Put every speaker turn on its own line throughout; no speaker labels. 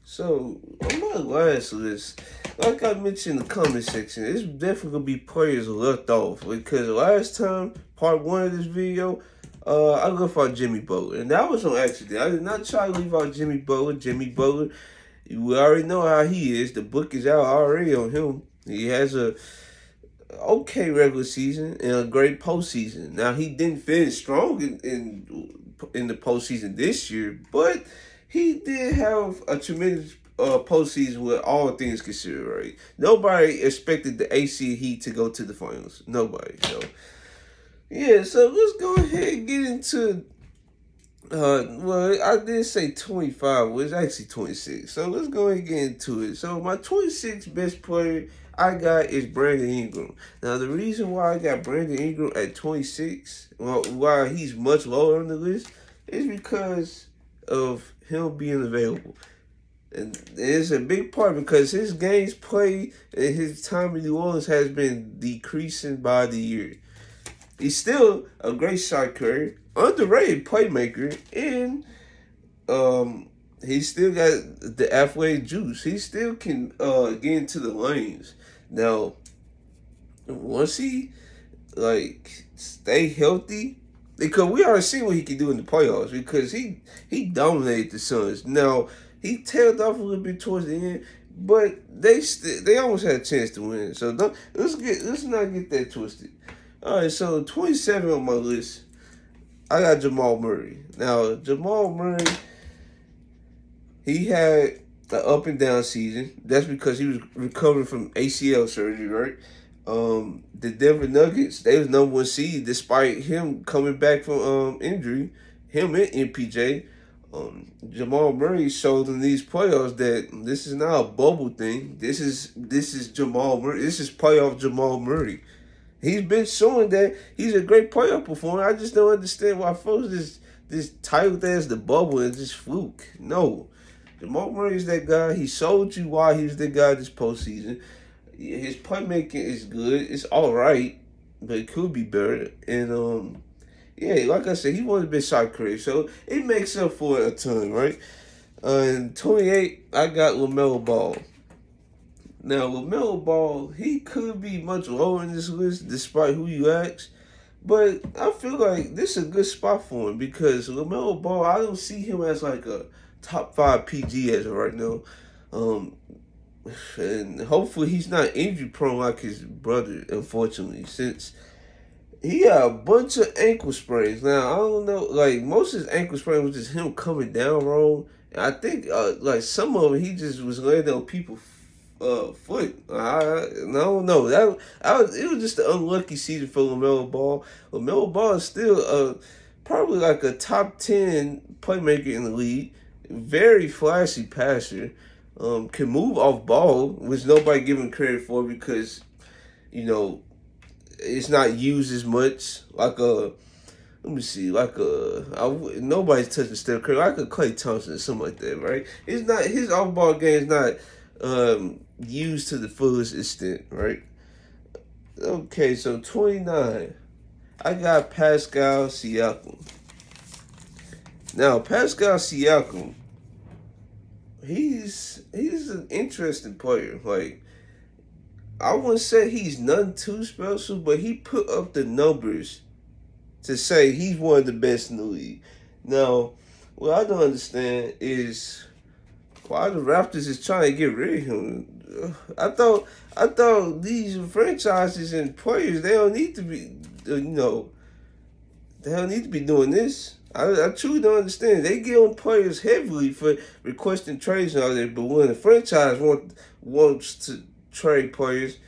So on my last list, like I mentioned in the comment section, it's definitely gonna be players left off because last time, part one of this video, I left out Jimmy Butler, and that was on accident. I did not try to leave out Jimmy Butler. Jimmy Butler, we already know how he is. The book is out already on him. He has a okay regular season and a great postseason. Now he didn't finish strong in the postseason this year, but he did have a tremendous postseason with all things considered. Right, nobody expected the AC Heat to go to the finals. Nobody. So yeah, so let's go ahead and get into. Well, I did say 25. Well, it's actually 26. So let's go ahead and get into it. So my 26th best player I got is Brandon Ingram. Now the reason why I got Brandon Ingram at 26, well, why he's much lower on the list, is because of him being available. And it's a big part because his games played and his time in New Orleans has been decreasing by the year. He's still a great shot carrier, underrated playmaker, and he still got the athletic juice. He still can get into the lanes. Now, once he stay healthy, because we already seen what he can do in the playoffs because he dominated the Suns. Now he tailed off a little bit towards the end, but they almost had a chance to win. So let's not get that twisted. All right, so 27 on my list, I got Jamal Murray. Now Jamal Murray, he had an up and down season. That's because he was recovering from ACL surgery, right? The Denver Nuggets, they was number one seed despite him coming back from injury. Him and MPJ. Jamal Murray showed in these playoffs that this is not a bubble thing. This is Jamal Murray. This is playoff Jamal Murray. He's been showing that he's a great playoff performer. I just don't understand why folks this title that is the bubble and just fluke. No. Jamal Murray is that guy. He showed you why he was the guy this postseason. His playmaking is good. It's all right, but it could be better. And yeah, like I said, he was a bit shot creator, so it makes up for it a ton, right? And 28, I got LaMelo Ball. Now LaMelo Ball, he could be much lower in this list, despite who you ask. But I feel like this is a good spot for him because LaMelo Ball, I don't see him as like a top 5 PG as of right now. Um, and hopefully he's not injury prone like his brother, unfortunately, since he had a bunch of ankle sprains. Now I don't know, like most of his ankle sprains was just him coming down wrong. And I think like some of it he just was landing on people's foot. I don't know. It was just an unlucky season for LaMelo Ball. LaMelo Ball is still probably like a top 10 playmaker in the league. Very flashy passer. Can move off ball, which nobody giving credit for because it's not used as much. Like a let me see, nobody's touching Steph Curry, like a Klay Thompson or something like that, right? It's not his off ball game is not used to the fullest extent, right? Okay, so 29, I got Pascal Siakam. Now Pascal Siakam, he's an interesting player. Like I wouldn't say he's none too special, but he put up the numbers to say he's one of the best in the league. Now, what I don't understand is why the Raptors is trying to get rid of him. I thought these franchises and players they don't need to be they don't need to be doing this. I truly don't understand. They get on players heavily for requesting trades and all that, but when the franchise wants to trade players,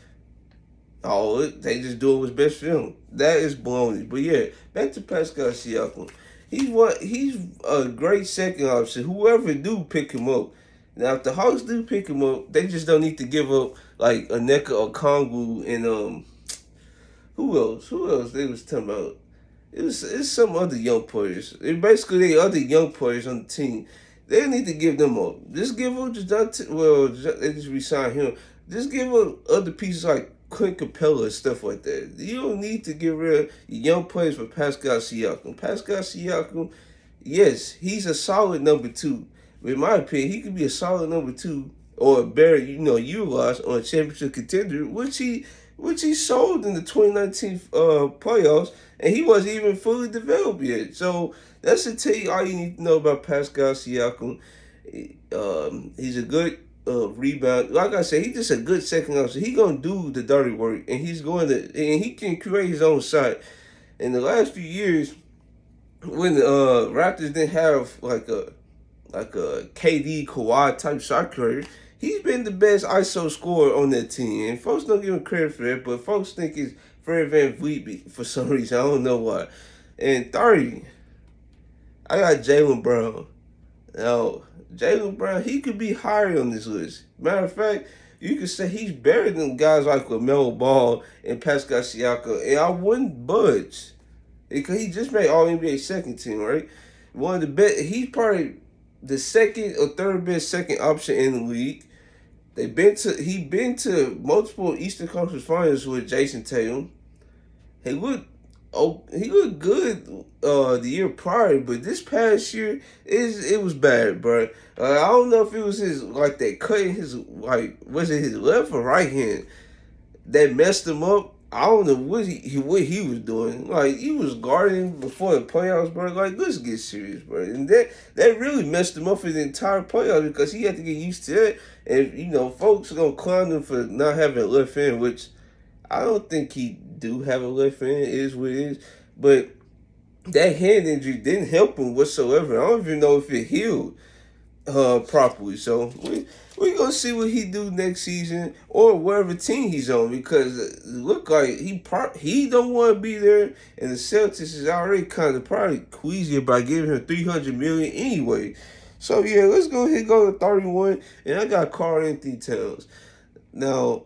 they just do what's best for them. That is baloney. But yeah, back to Pascal Siakam. He's a great second option. Whoever do pick him up. Now if the Hawks do pick him up, they just don't need to give up like Aneka or Kongu and who else? Who else they was talking about? It's some other young players. It basically they other young players on the team. They need to give them up. Just give up they just resign him. Just give up other pieces like Clint Capella and stuff like that. You don't need to get rid of young players for Pascal Siakam. Pascal Siakam, yes, he's a solid number 2. in my opinion, he could be a solid number two or better, utilized on a championship contender, which he sold in the 2019 playoffs, and he wasn't even fully developed yet. So that's to tell you all you need to know about Pascal Siakam. He's a good rebound. Like I said, he's just a good second option. He gonna do the dirty work, and he can create his own shot. In the last few years, when the Raptors didn't have like a KD Kawhi type shot creator, he's been the best ISO scorer on that team. And folks don't give him credit for that, but folks think it's Fred VanVleet for some reason. I don't know why. And 30, I got Jaylen Brown. Now, Jaylen Brown, he could be higher on this list. Matter of fact, you could say he's better than guys like LaMelo Ball and Pascal Siakam, and I wouldn't budge. Because he just made All NBA second team, right? One of the best. He's probably the second or third best second option in the league. He been to multiple Eastern Conference Finals with Jason Tatum. He looked good the year prior, but this past year it was bad, bro. I don't know if it was his like that cut in his was it his left or right hand that messed him up. I don't know what he was doing. Like he was guarding before the playoffs, bro. Like let's get serious, bro. And that really messed him up for the entire playoffs because he had to get used to it. And folks are gonna clown him for not having a left hand, which I don't think he do have a left hand. It is what it is, but that hand injury didn't help him whatsoever. I don't even know if it healed properly. So we gonna see what he do next season or wherever team he's on because it look like he don't want to be there, and the Celtics is already kind of probably queasy about giving him $300 million anyway. So yeah, let's go ahead and go to 31, and I got Karl-Anthony Towns. Now,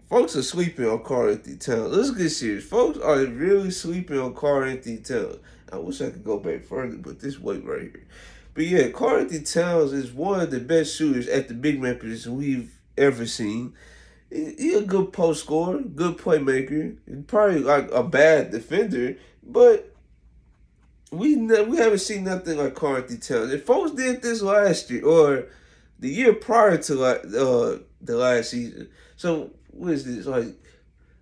folks are sleeping on Karl-Anthony Towns. Let's get serious. Folks are really sleeping on Karl-Anthony Towns. I wish I could go back further, but this weight right here. But yeah, Karl-Anthony Towns is one of the best shooters at the big man position we've ever seen. He a good post scorer, good playmaker, probably like a bad defender, but we haven't seen nothing like Karl-Anthony Towns. If folks did this last year or the year prior to the last season, so what is this like?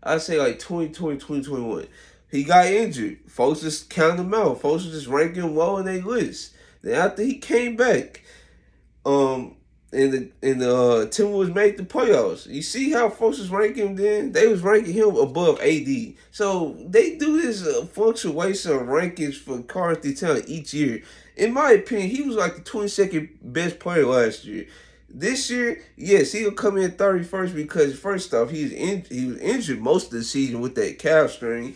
I say like 2020, 2021. He got injured. Folks just count him out. Folks just ranking him low in their list. Then after he came back, and the Timberwolves made the playoffs. You see how folks was ranking him then? They was ranking him above AD. So they do this fluctuation of rankings for Karl-Anthony Towns each year. In my opinion, he was like the 22nd best player last year. This year, yes, he'll come in 31st because first off, he was injured most of the season with that calf strain.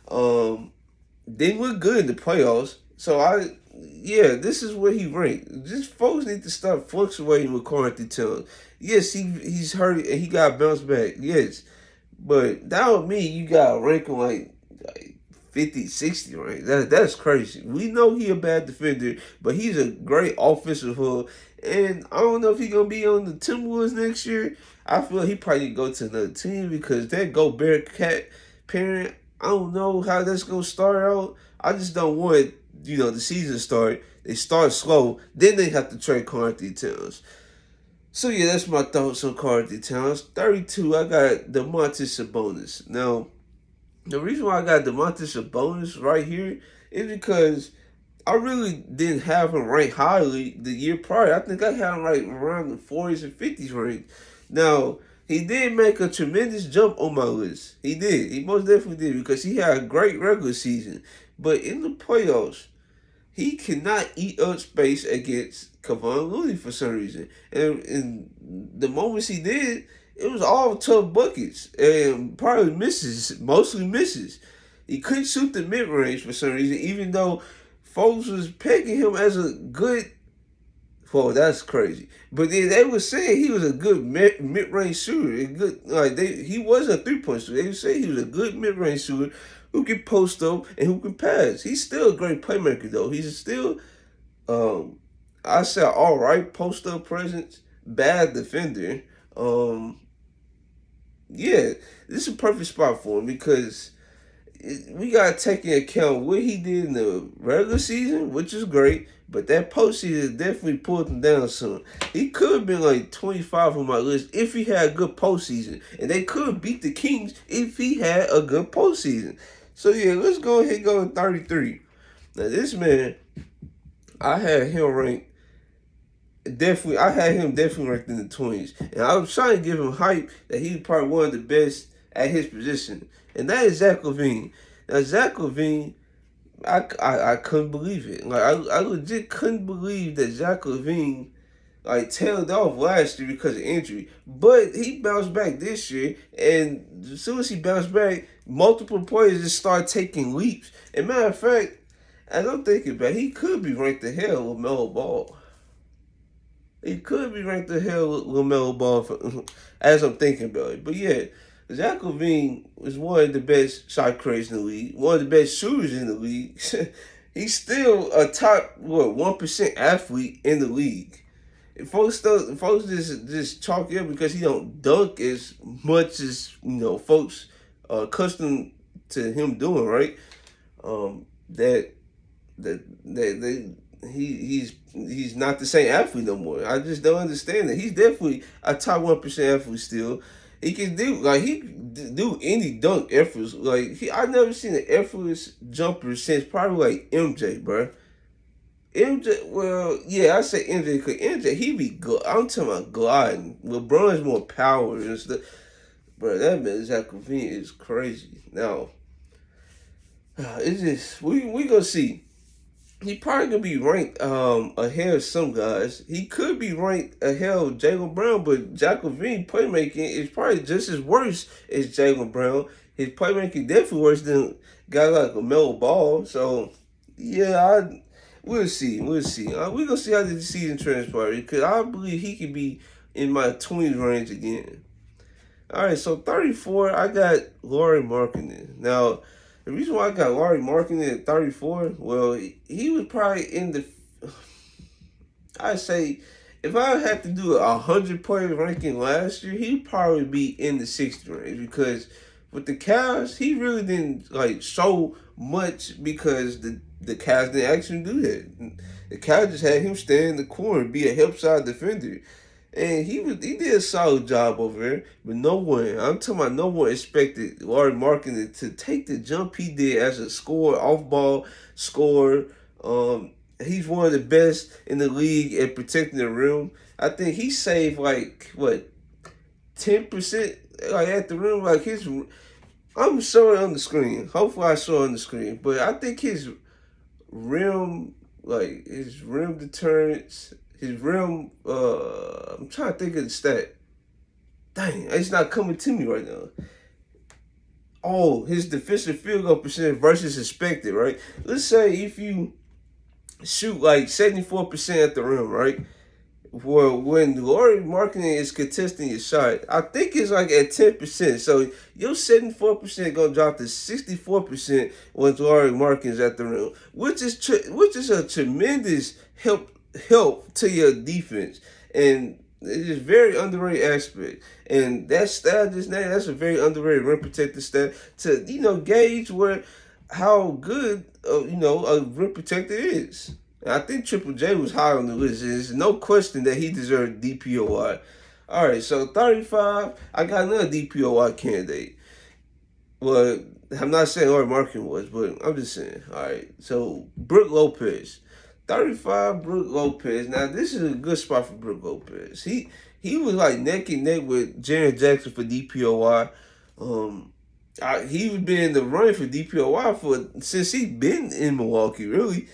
Didn't look good in the playoffs. So this is where he ranked. Just folks need to stop fluctuating with Karl-Anthony Towns. Yes, he's hurt and he got bounced back. Yes, but that don't mean you got to rank him like 50, 60, right? That's crazy. We know he a bad defender, but he's a great offensive hook. And I don't know if he's going to be on the Timberwolves next year. I feel he probably go to another team because that Gobert cat parent, I don't know how that's going to start out. I just don't want, the season start. They start slow. Then they have to trade Karl-Anthony Towns. So, yeah, that's my thoughts on Karl-Anthony Towns. 32, I got Domantas Sabonis. Now, the reason why I got Domantas Sabonis right here is because I really didn't have him ranked highly the year prior. I think I had him right around the 40s and 50s range. Now, he did make a tremendous jump on my list. He did. He most definitely did because he had a great regular season. But in the playoffs, he cannot eat up space against Kevon Looney for some reason. And the moments he did, it was all tough buckets and probably mostly misses. He couldn't shoot the mid-range for some reason, even though folks was pegging him as a good. Well, that's crazy. But then they were saying he was a good mid-range shooter. He wasn't a three-point shooter. They were saying he was a good mid-range shooter who can post up and who can pass. He's still a great playmaker though. He's still, I said, all right post-up presence, bad defender. Yeah, this is a perfect spot for him because we got to take into account what he did in the regular season, which is great, But that postseason definitely pulled him down some. He could have been like 25 on my list if he had a good postseason. And they could beat the Kings if he had a good postseason. So yeah, let's go ahead and go to 33. Now this man, I had him ranked definitely. I had him definitely ranked in the 20s, and I was trying to give him hype that he's probably one of the best at his position, and that is Zach LaVine. Now Zach LaVine, I couldn't believe it. Like I legit couldn't believe that Zach LaVine like tailed off last year because of injury. But he bounced back this year, and as soon as he bounced back, multiple players just started taking leaps. And matter of fact, as I'm thinking back, he could be ranked ahead of LaMelo Ball. He could be ranked ahead of LaMelo Ball as I'm thinking about it. But yeah, Zach LaVine is one of the best shot creators in the league, one of the best shooters in the league. He's still a top 1% athlete in the league. And folks just chalk it up because he don't dunk as much as folks are accustomed to him doing, right? That he's not the same athlete no more. I just don't understand that. He's definitely a top 1% athlete still. He can do any dunk efforts. I never seen an effortless jumper since probably like MJ, bro. MJ, well, yeah, I say MJ because MJ, he be good. I'm talking about gliding. LeBron's more power and stuff. Bro, that man, Zach LaVine, is crazy. Now, it's just, we gonna see. He probably gonna be ranked ahead of some guys. He could be ranked ahead of Jaylen Brown, but Zach LaVine playmaking is probably just as worse as Jaylen Brown. His playmaking definitely worse than a guy like LaMelo Ball. So yeah, we'll see. We're gonna see how the season transpires because I believe he could be in my 20s range again. All right, so 34, I got Lauri Markkanen. Now, the reason why I got Lauri Markkanen at 34, well, he was probably in the. I'd say if I had to do a 100-player ranking last year, he'd probably be in the 60 range because with the Cavs, he really didn't show much because the Cavs didn't actually do that. The Cavs just had him stand in the corner, be a help side defender. And he did a solid job over there, but I'm talking about no one expected Lauri Markkanen to take the jump he did as a scorer, off-ball scorer. He's one of the best in the league at protecting the rim. I think he saved 10% at the rim. I'm showing it on the screen. Hopefully I saw it on the screen. But I think his rim deterrence, his rim, I'm trying to think of the stat. Dang, it's not coming to me right now. Oh, his defensive field goal percentage versus expected, right? Let's say if you shoot 74% at the rim, right? Well, when Lauri Markkanen is contesting your shot, I think it's at 10%. So your 74% gonna drop to 64% when Lauri Markkanen's at the rim, which is a tremendous help to your defense, and it is very underrated aspect. And that stat just now, that's a very underrated rim protector stat to gauge how good a rim protector is. I think Triple J was high on the list. There's no question that he deserved DPOY. All right, so 35, I got another DPOY candidate. Well, I'm not saying Lauri Markkanen was, but I'm just saying. All right, so Brook Lopez. 35, Brook Lopez. Now, this is a good spot for Brook Lopez. He was neck and neck with Jaren Jackson for DPOY. He's been in the running for DPOY since he's been in Milwaukee, really.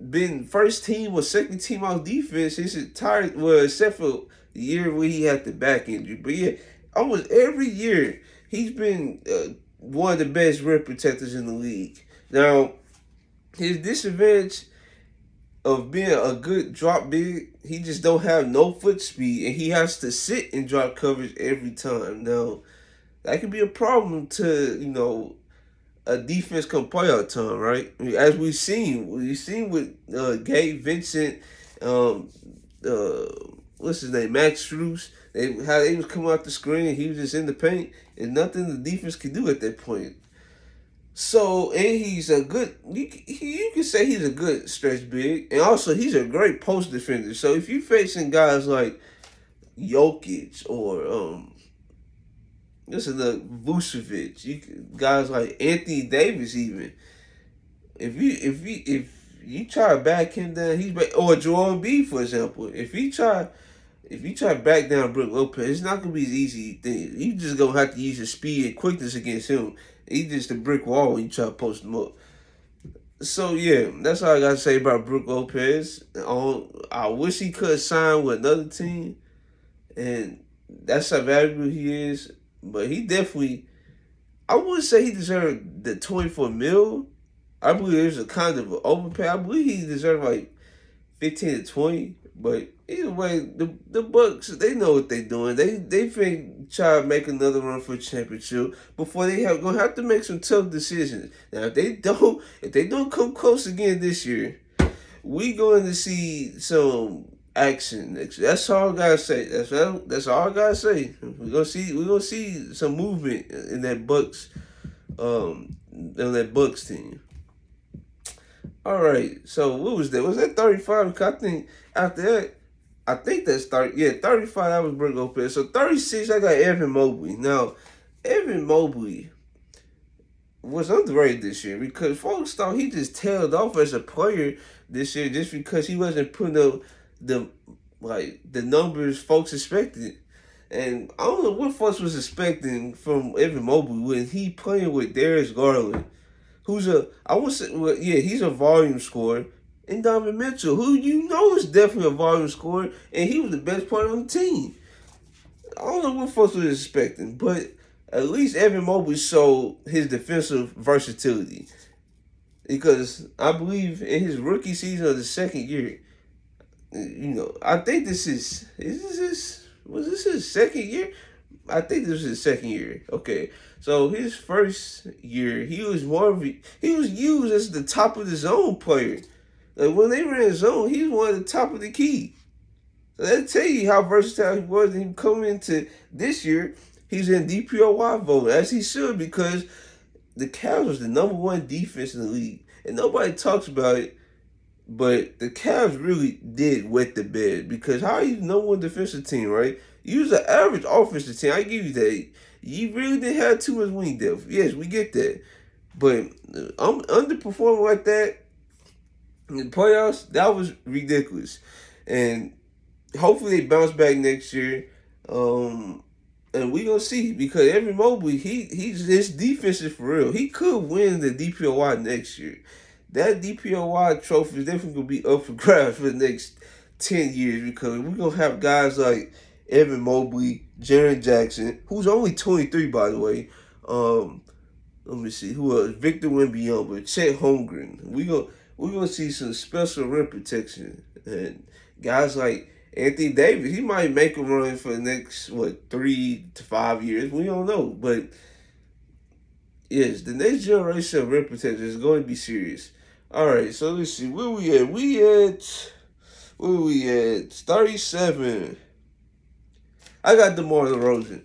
Been first team or second team on defense his entire, except for the year where he had the back injury. But yeah, almost every year he's been one of the best rim protectors in the league. Now, his disadvantage of being a good drop big, he just don't have no foot speed, and he has to sit in drop coverage every time. Now, that could be a problem to a defense come playoff time, right? As we've seen with Gabe Vincent, what's his name, Max Strus. How they was coming out the screen, and he was just in the paint, and nothing the defense could do at that point. So, and he's a good. You can say he's a good stretch big, and also he's a great post defender. So if you're facing guys like Jokic or this is the Vucevic, guys like Anthony Davis, even if you try to back him down, or Joel B, for example. If you try to back down Brook Lopez, it's not gonna be as easy thing. You just gonna have to use your speed and quickness against him. He's just a brick wall when you try to post him up. So yeah, that's all I gotta say about Brook Lopez. I wish he could sign with another team, and that's how valuable he is. But he definitely, I wouldn't say he deserved the 24 mil. I believe there's a kind of an overpay. I believe he deserved like 15 to 20. But either way, the Bucks, they know what they're doing. They think try to make another run for a championship before gonna have to make some tough decisions. Now if they don't come close again this year, we going to see some action next year. That's all I gotta say. That's all I gotta say. We're gonna see some movement in that Bucks team. All right. So what was that? Was that 35? 'Cause I think after that, I think that's 30. Yeah, 35. That was Brook Lopez. So 36. I got Evan Mobley. Now, Evan Mobley was underrated this year because folks thought he just tailed off as a player this year just because he wasn't putting up the the numbers folks expected. And I don't know what folks was expecting from Evan Mobley when he playing with Darius Garland, who's I would say, well, yeah, he's a volume scorer, and Donovan Mitchell, who is definitely a volume scorer, and he was the best player on the team. I don't know what folks was expecting, but at least Evan Mobley showed his defensive versatility. Because I believe in his rookie season of the second year, I think was this his second year? I think this was his second year. Okay, so his first year, he was he was used as the top of the zone player. Like when they ran zone, he was one of the top of the key. So that tell you how versatile he was. And him coming into this year, he's in DPOY vote as he should because the Cavs was the number one defense in the league, and nobody talks about it. But the Cavs really did wet the bed because how are you the number one defensive team, right? You was an average offensive team. I give you that. You really didn't have too much wing depth. Yes, we get that. But I'm underperforming like that in the playoffs. That was ridiculous. And hopefully they bounce back next year. And we gonna see because Evan Mobley, his defense is for real. He could win the DPOY next year. That DPOY trophy is definitely gonna be up for grabs for the next 10 years because we're gonna have guys like Evan Mobley, Jaren Jackson, who's only 23 by the way. Let me see who else. Victor Wembanyama, Chet Holmgren. We're gonna see some special rim protection and guys like Anthony Davis. He might make a run for the next 3 to 5 years. We don't know, but yes, the next generation of rim protection is going to be serious. All right, so let's see where we at. We at 37. I got DeMar DeRozan.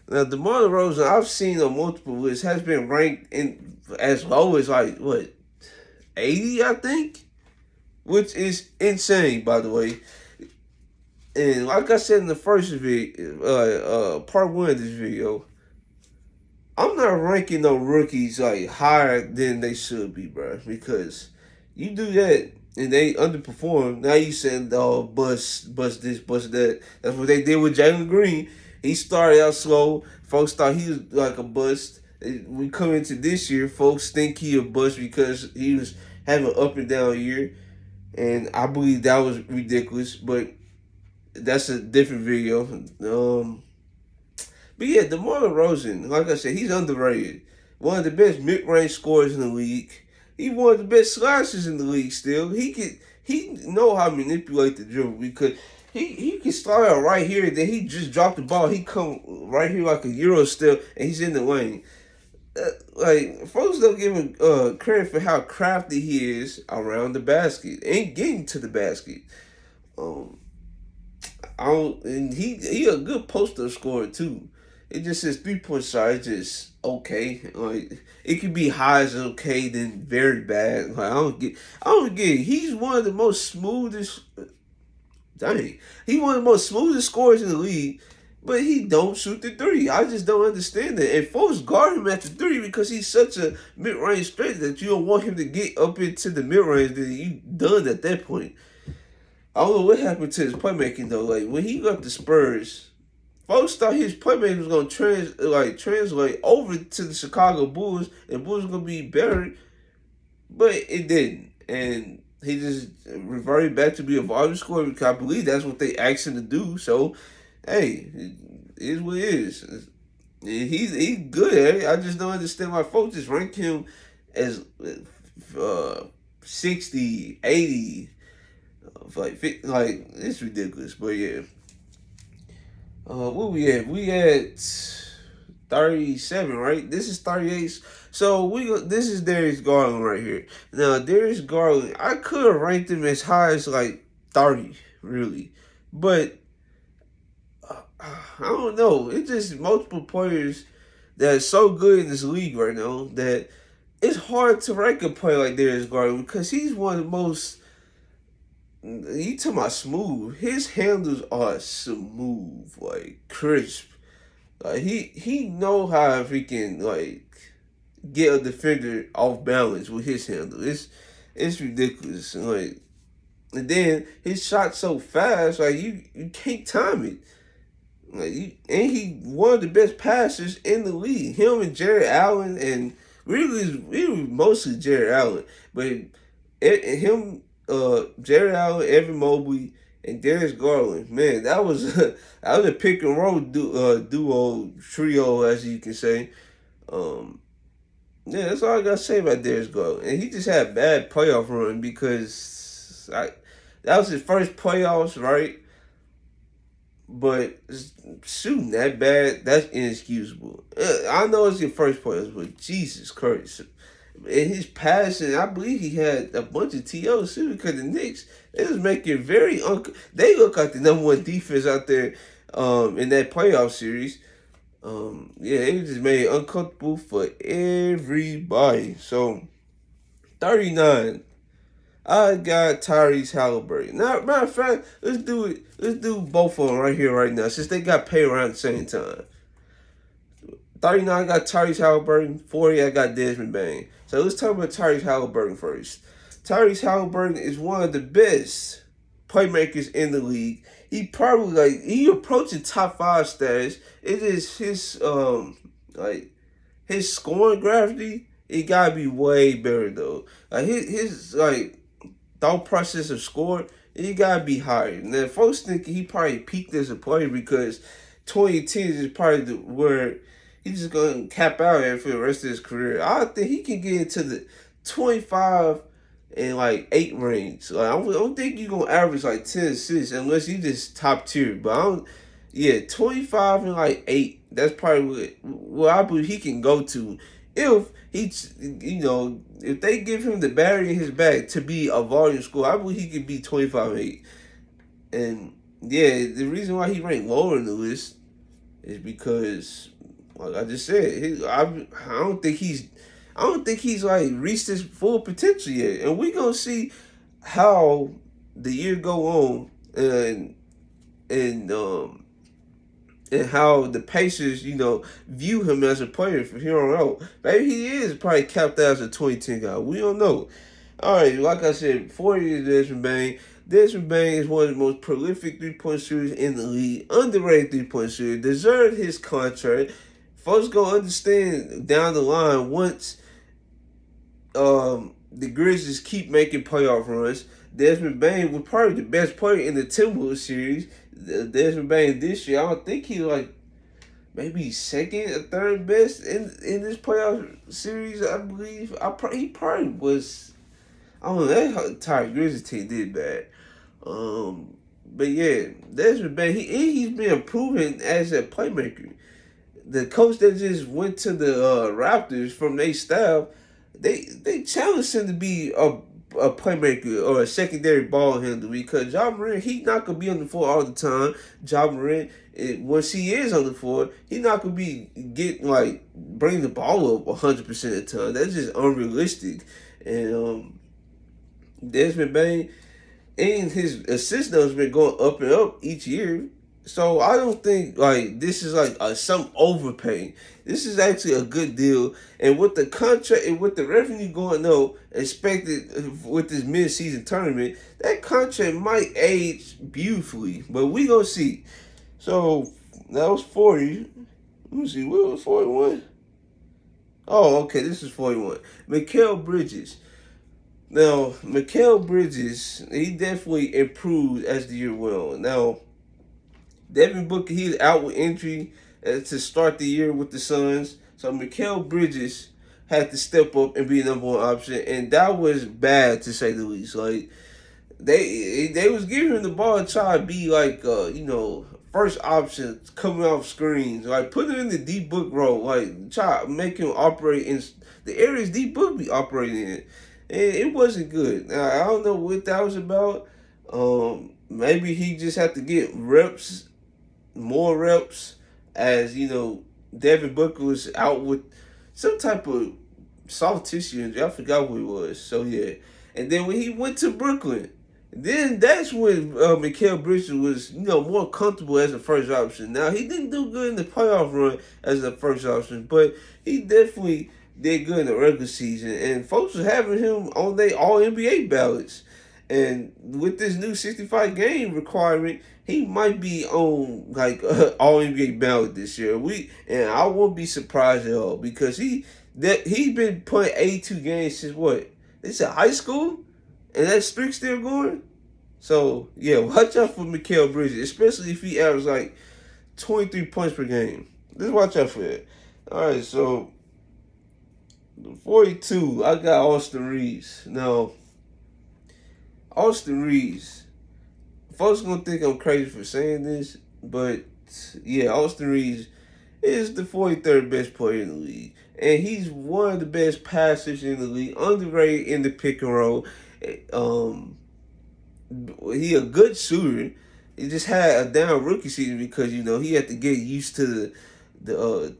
Now DeMar DeRozan, I've seen on multiple lists, has been ranked in as low as 80, I think, which is insane, by the way. And like I said in the first video, part one of this video, I'm not ranking no rookies higher than they should be, bro. Because you do that and they underperform. Now you saying, oh, bust this, bust that. That's what they did with Jalen Green. He started out slow. Folks thought he was like a bust. We come into this year, folks think he a bust because he was having an up and down year. And I believe that was ridiculous. But that's a different video. But yeah, DeMar DeRozan, like I said, he's underrated. One of the best mid-range scorers in the league. He's one of the best slashers in the league still. He know how to manipulate the dribble because he can start out right here, then he just drop the ball. He come right here like a Euro step, and he's in the lane. Folks don't give him credit for how crafty he is around the basket and getting to the basket. And he a good post-up scorer too. It just says 3 point shot. It's just okay. Like it could be high as okay, then very bad. Like I don't get. It. He's one of the most smoothest. Dang, he one of the most smoothest scorers in the league, but he don't shoot the three. I just don't understand that. And folks guard him at the three because he's such a mid range threat that you don't want him to get up into the mid range. Then you done at that point. I don't know what happened to his playmaking though. Like when he left the Spurs, folks thought his playmaking was gonna translate over to the Chicago Bulls, and Bulls were gonna be better, but it didn't. And he just reverted back to be a volume scorer because I believe that's what they asked him to do. So, hey, it is what it is. He's good at it. I just don't understand why folks just rank him as 60, 80. Like it's ridiculous. But yeah. What we at? We at 37, right? This is 38. So this is Darius Garland right here. Now Darius Garland, I could have ranked him as high as like 30, really, but I don't know. It's just multiple players that are so good in this league right now that it's hard to rank a player like Darius Garland because he's one of the most. You talking about smooth? His handles are smooth, like crisp. Like he know how if he can like get a defender off balance with his handle. It's ridiculous. And then his shot so fast, like you can't time it. And he one of the best passers in the league. Him and Jared Allen, and really mostly Jared Allen, but him, Jared Allen, Evan Mobley, and Darius Garland. Man, that was that was a pick and roll duo trio, as you can say. Yeah, that's all I gotta say about Darius Garland. And he just had a bad playoff run because that was his first playoffs, right? But shooting that bad, that's inexcusable. I know it's your first playoffs, but Jesus Christ. In his passing, I believe he had a bunch of TOs too because the Knicks, they was making very they look like the number one defense out there in that playoff series. Yeah, it just made it uncomfortable for everybody. So 39. I got Tyrese Halliburton. Now, matter of fact, let's do it. Let's do both of them right here, right now, since they got paid around the same time. 39, I got Tyrese Halliburton. 40, I got Desmond Bane. So let's talk about Tyrese Halliburton first. Tyrese Halliburton is one of the best playmakers in the league. He probably he approaching top 5 status. It is his his scoring gravity. It gotta be way better though. Like his thought process of scoring, it gotta be higher. Now folks think he probably peaked as a player because 2010 is probably where he's just gonna cap out here for the rest of his career. I think he can get into the 25 and 8 range. I don't think you're gonna average 10 assists unless you just top tier. But 25 and 8. That's probably what I believe he can go to if if they give him the battery in his back to be a volume scorer. I believe he could be 25 and 8. And yeah, the reason why he ranked lower in the list is because, like I just said, I don't think he's reached his full potential yet, and we gonna see how the year go on, and how the Pacers view him as a player from here on out. Maybe he is probably capped out as a 2010 guy. We don't know. All right, like I said, 40 is Desmond Bane. Desmond Bane is one of the most prolific 3-point shooters in the league, underrated 3-point shooter, deserved his contract. Folks gonna understand down the line once the Grizzlies keep making playoff runs. Desmond Bane was probably the best player in the Timberwolves series. Desmond Bane this year, I don't think he maybe second or third best in this playoff series. I believe he probably was. I don't know. That entire Grizzlies team did bad. But yeah, Desmond Bane, he's been proven as a playmaker. The coach that just went to the Raptors from their staff, they challenged him to be a playmaker or a secondary ball handler because Ja Morant, he not gonna be on the floor all the time. Ja Morant, once he is on the floor, he not gonna be getting like bringing the ball up 100% of the time. That's just unrealistic. And Desmond Bain and his assist numbers been going up and up each year. So I don't think like this is like some overpaying. This is actually a good deal, and with the contract and with the revenue going up expected with this mid-season tournament, that contract might age beautifully. But we gonna see. So that was 40. Let me see, what was 41? Oh, okay, this is 41. Mikal Bridges. Now, Mikal Bridges, he definitely improved as the year went on. Now, Devin Booker, he's out with injury to start the year with the Suns. So Mikal Bridges had to step up and be the number one option, and that was bad to say the least. Like they was giving him the ball to try to be like first option coming off screens, like put him in the D Book role, like try to make him operate in the areas D Book be operating in. And it wasn't good. Now, I don't know what that was about. Maybe he just had to get reps, more reps, as Devin Booker was out with some type of soft tissue injury. I forgot what it was. So yeah, and then when he went to Brooklyn, then that's when Mikal Bridges was more comfortable as a first option. Now he didn't do good in the playoff run as a first option, but he definitely did good in the regular season, and folks was having him on their All NBA ballots. And with this new 65 game requirement, he might be on like All NBA ballot this year. And I won't be surprised at all because he's been playing 82 games since what? It's a high school, and that streak still going. So yeah, watch out for Mikal Bridges, especially if he averages like 23 points per game. Just watch out for that. All right, so 42, I got Austin Reeves. Now, Austin Reeves, folks gonna think I'm crazy for saying this, but yeah, Austin Reeves is the 43rd best player in the league. And he's one of the best passers in the league, underrated in the pick and roll. He a good shooter. He just had a down rookie season because he had to get used to the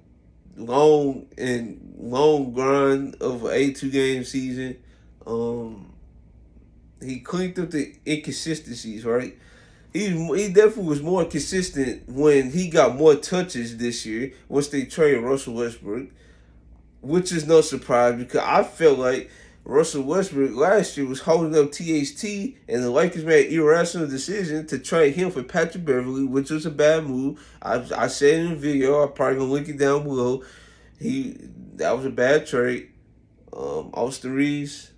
long grind of an 82 game season. He cleaned up the inconsistencies, right? He definitely was more consistent when he got more touches this year once they traded Russell Westbrook, which is no surprise because I felt like Russell Westbrook last year was holding up THT, and the Lakers made an irrational decision to trade him for Patrick Beverly, which was a bad move. I said in the video, I'm probably gonna link it down below. That was a bad trade. Austin Reeves,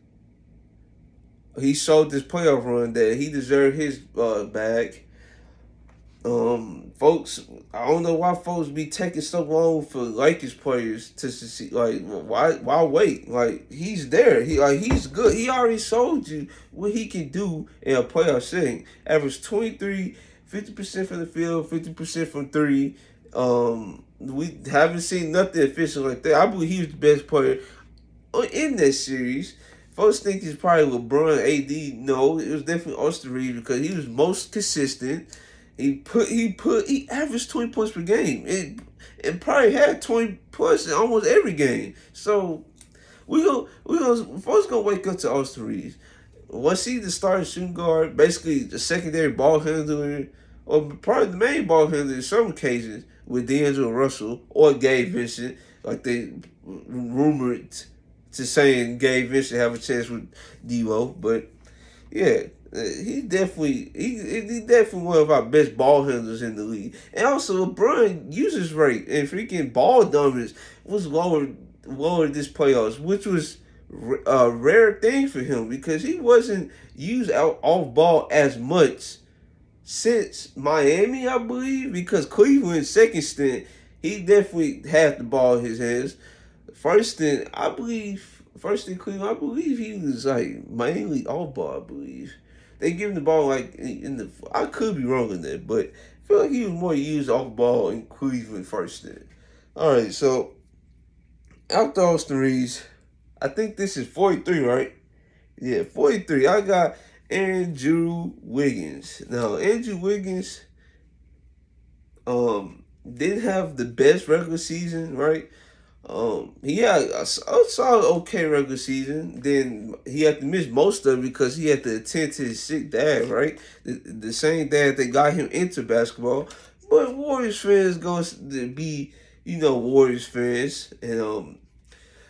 he showed this playoff run that he deserved his bag. Folks, I don't know why folks be taking so long for Lakers players to succeed. Like, why wait? Like, he's there. He's good. He already showed you what he can do in a playoff setting. Average 23, 50% from the field, 50% from three. We haven't seen nothing official like that. I believe he was the best player in this series. Folks think it's probably LeBron, AD. No, it was definitely Austin Reeves because he was most consistent. He averaged 20 points per game. It probably had 20 points in almost every game. So folks gonna wake up to Austin Reeves. Was he the starting shooting guard, basically the secondary ball handler, or probably the main ball handler in some occasions with D'Angelo Russell or Gabe Vincent, like they rumored to saying Gabe Vincent have a chance with D'Lo, but yeah. He definitely one of our best ball handlers in the league. And also LeBron usage rate and freaking ball dominance was lower this playoffs, which was a rare thing for him because he wasn't used off ball as much since Miami, I believe, because Cleveland's second stint, he definitely had the ball in his hands. First in Cleveland, I believe he was like mainly off ball, I believe. They give him the ball like I could be wrong in that, but I feel like he was more used off ball in Cleveland first then. All right, so after Austin Reeves, I think this is 43, right? Yeah, 43. I got Andrew Wiggins. Now, Andrew Wiggins didn't have the best regular season, right? He had a solid okay regular season. Then he had to miss most of it because he had to attend to his sick dad, right? The same dad that got him into basketball. But Warriors fans going to be, Warriors fans, and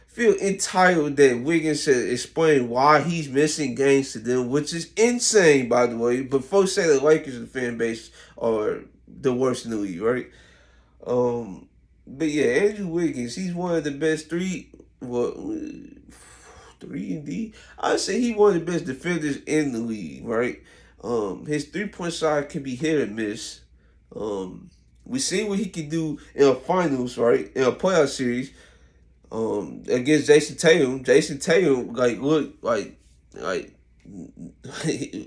feel entitled that Wiggins should explain why he's missing games to them, which is insane, by the way. But folks say the Lakers, the fan base, are the worst in the league, right? Um, but yeah, Andrew Wiggins, he's one of the best three and D. I'd say he's one of the best defenders in the league, right? His 3-point shot can be hit or miss. We seen what he can do in a finals, right? In a playoff series, against Jason Tatum. Jason Tatum looked like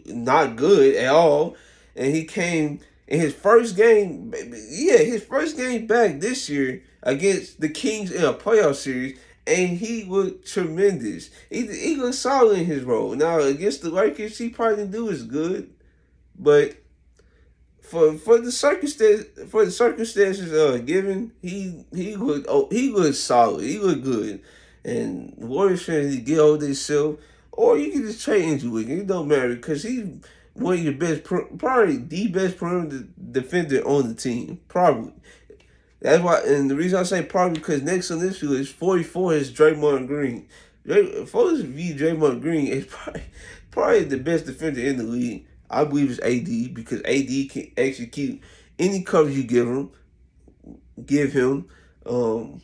not good at all, and he came in his first game. Yeah, his first game back this year against the Kings in a playoff series, and he looked tremendous. He looked solid in his role. Now against the Lakers, he probably didn't do as good, but for the circumstances given, he looked solid. He looked good, and Warriors fans need to get over themselves, or you can just trade Andrew Wiggins. It don't matter because he's one of your best, probably the best perimeter defender on the team. Probably that's why, and the reason I say probably because next on this field is 44 is Draymond Green. Folks view Draymond Green is probably the best defender in the league. I believe it's AD because AD can execute any coverage you give him. Um,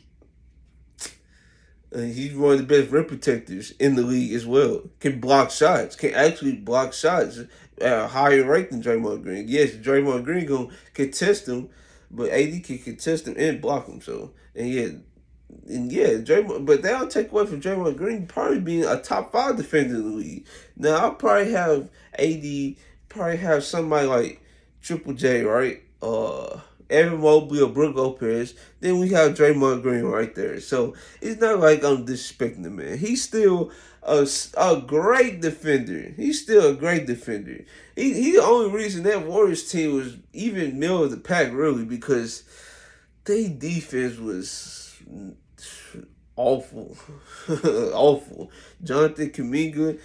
and he's one of the best rim protectors in the league as well. Can block shots. Can actually block shots at a higher rate than Draymond Green. Yes, Draymond Green gonna contest him, but AD can contest him and block him. So Draymond, but that don't take away from Draymond Green probably being a top 5 defender in the league. Now I'll probably have AD, probably have somebody like Triple J, right? Evan Mobley or Brook Lopez. Then we have Draymond Green right there. So it's not like I'm disrespecting the man. He's still a great defender. He's still a great defender. He the only reason that Warriors team was even middle of the pack really because their defense was awful, awful. Jonathan Kuminga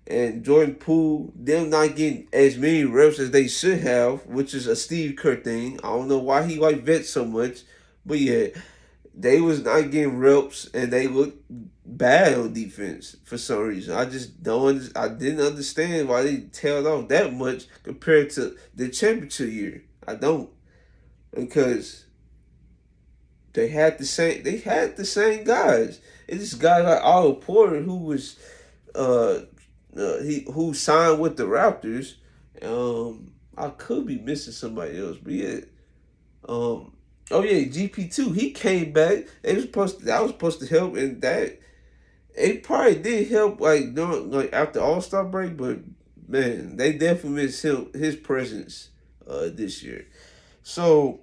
and Jordan Poole, them not getting as many reps as they should have, which is a Steve Kerr thing. I don't know why he like vets so much, but yeah, they was not getting reps and they looked bad on defense for some reason. I just don't. I didn't understand why they tailed off that much compared to the championship year. I don't because they had the same. They had the same guys. It's just guys like Otto Porter who was uh who signed with the Raptors. I could be missing somebody else, but yeah. Um, oh yeah, GP2. He came back. That was supposed to help, and that it probably did help after All Star break. But man, they definitely missed his presence this year. So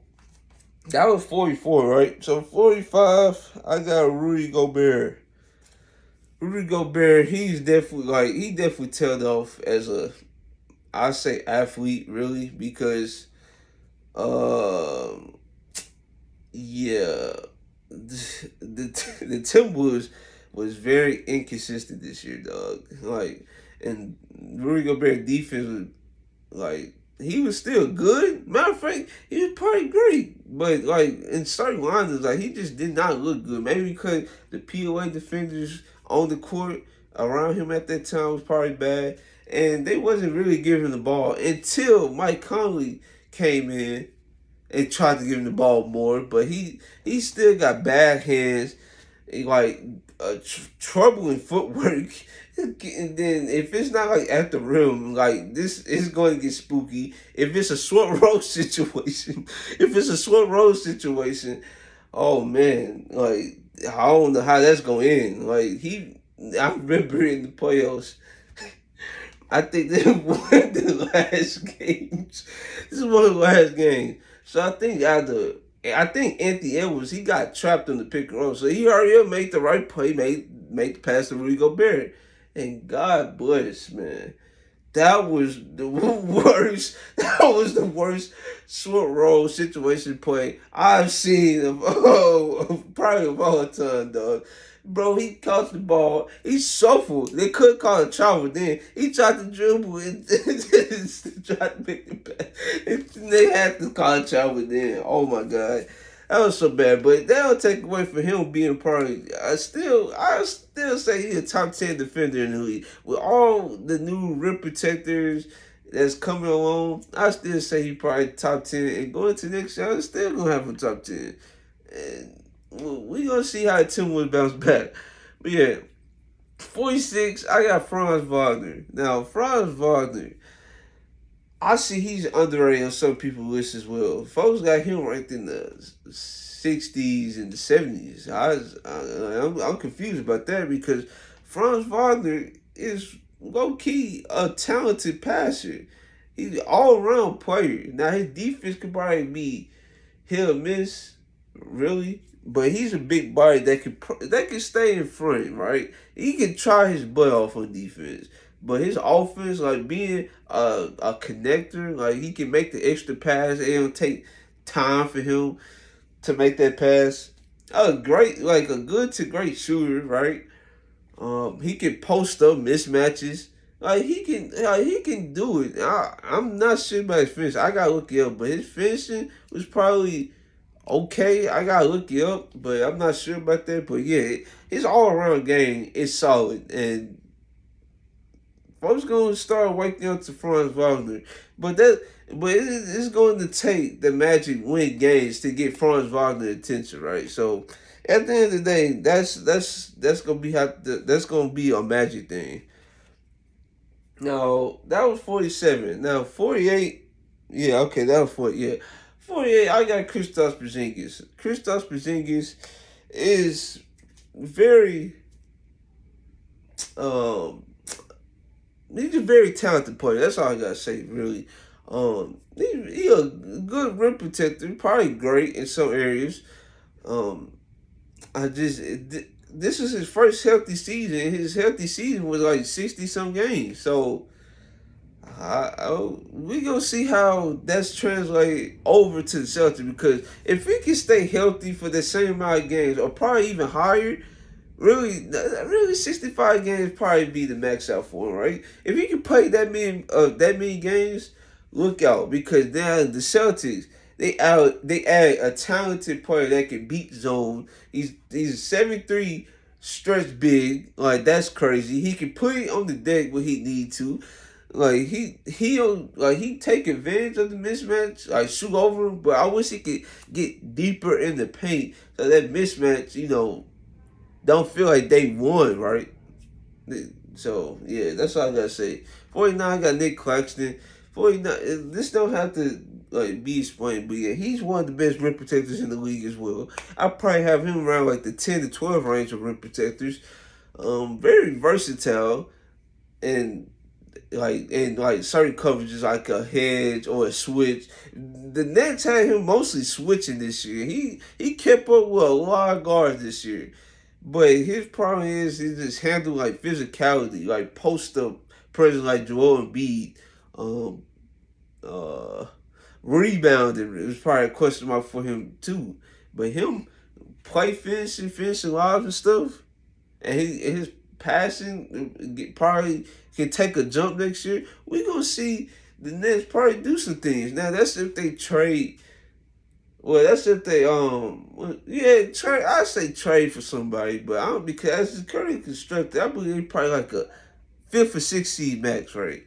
that was 44, right? So 45, I got Rudy Gobert. Rudy Gobert, he definitely tailed off as I say athlete really because um yeah the Timberwolves was very inconsistent this year, dog. And Rudy Gobert defense was he was still good. Matter of fact, he was probably great. But in certain lines, he just did not look good. Maybe because the POA defenders on the court around him at that time was probably bad. And they wasn't really giving him the ball until Mike Conley came in and tried to give him the ball more. But he still got bad hands, like trouble in footwork. And then if it's not at the rim, this is going to get spooky. If it's a short roll situation, oh man, I don't know how that's going to end. I remember in the playoffs, I think they won the last games. This is one of the last games. So I think Anthony Edwards, he got trapped on the pick and roll. So he already made the right play, made the pass to Rudy Gobert. And God bless, man. That was the worst. That was the worst short roll situation play I've seen probably of all time, dog. Bro, he caught the ball. He shuffled. They couldn't call it travel then. He tried to dribble and tried to make the pass. They had to call it travel then. Oh my god. That was so bad, but that don't take away from him being probably. I still say he's a top 10 defender in the league with all the new rim protectors that's coming along. I still say he probably top 10, and going to next year, I'm still gonna have a top 10. And we gonna see how Timberwolves bounce back. But yeah, 46. I got Franz Wagner. Now Franz Wagner. I see he's underrated on some people's list as well. Folks got him ranked in the 60s and the 70s. I'm confused about that because Franz Wagner is low key a talented passer. He's an all around player. Now his defense could probably be hit or miss, really. But he's a big body that can stay in front, right? He can try his butt off on defense. But his offense, like being a connector, like he can make the extra pass. It don't take time for him to make that pass. A great, like a good to great shooter, right? He can post up mismatches. He can do it. I'm not sure about his finishing. I gotta look it up, but his finishing was probably okay. I gotta look it up, but I'm not sure about that. But yeah, his all around game is solid, and folks gonna start waking up to Franz Wagner, but it's going to take the Magic win games to get Franz Wagner attention, right? So at the end of the day, that's gonna be a Magic thing. Now that was 47. Now 48, yeah, okay, that was 40. Yeah, 48. I got Kristaps Porzingis. Kristaps Porzingis is very um he's a very talented player. That's all I gotta say, really. He a good rim protector, probably great in some areas. Um, this is his first healthy season. His healthy season was like 60 some games. So we gonna see how that's translated over to the Celtics because if he can stay healthy for the same amount of games or probably even higher, really 65 games probably be the max out for him, right? If he can play that many games, look out because now the Celtics they add a talented player that can beat zone. He's a 7'3" stretch big, like that's crazy. He can put it on the deck when he need to. Like he take advantage of the mismatch, like shoot over him, but I wish he could get deeper in the paint so that mismatch, don't feel like they won, right? So yeah, that's all I gotta say. 49 got Nick Claxton. 49. This don't have to like be explained, but yeah, he's one of the best rim protectors in the league as well. I probably have him around like the 10 to 12 range of rim protectors. Very versatile and like certain coverages like a hedge or a switch. The Nets had him mostly switching this year. He kept up with a lot of guards this year. But his problem is he just handle like physicality, like post up presence like Joel Embiid. Um uh Rebounding is probably a question mark for him too. But him play finishing lives and stuff, and his passing probably can take a jump next year. We gonna see the Nets probably do some things. Now that's if they trade. Well, that's if they yeah, trade. I say trade for somebody, but I don't because as it's currently constructed, I believe probably like a fifth or sixth seed max, right?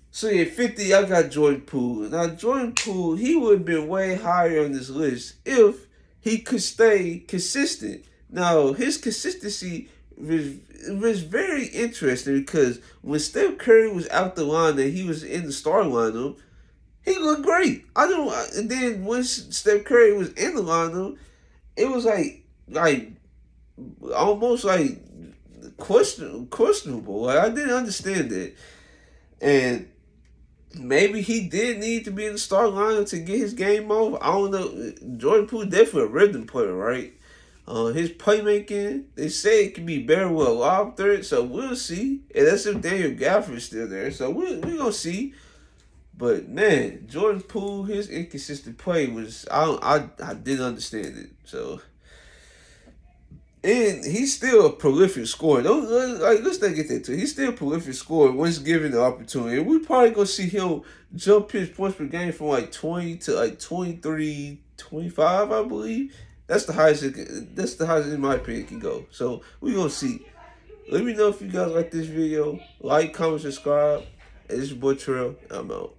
So yeah, 50. I got Jordan Poole. Now Jordan Poole, he would have been way higher on this list if he could stay consistent. Now his consistency was very interesting because when Steph Curry was out the lineup, he was in the starting lineup. He looked great. I don't. And then once Steph Curry was in the lineup, it was like almost like questionable. Like I didn't understand it, and maybe he did need to be in the starting lineup to get his game over. I don't know. Jordan Poole definitely a rhythm player, right? His playmaking, they say it can be better with a lob threat, so we'll see. And that's if Daniel Gafford's still there, so we gonna see. But man, Jordan Poole, his inconsistent play was I didn't understand it. So and he's still a prolific scorer. Don't let's not get that too. He's still a prolific scorer once given the opportunity. And we probably gonna see him jump his points per game from like 20 to like 23, 25, I believe. That's the highest. That's the highest in my opinion it can go. So we gonna see. Let me know if you guys like this video. Like, comment, subscribe. And this is your boy Terrell. I'm out.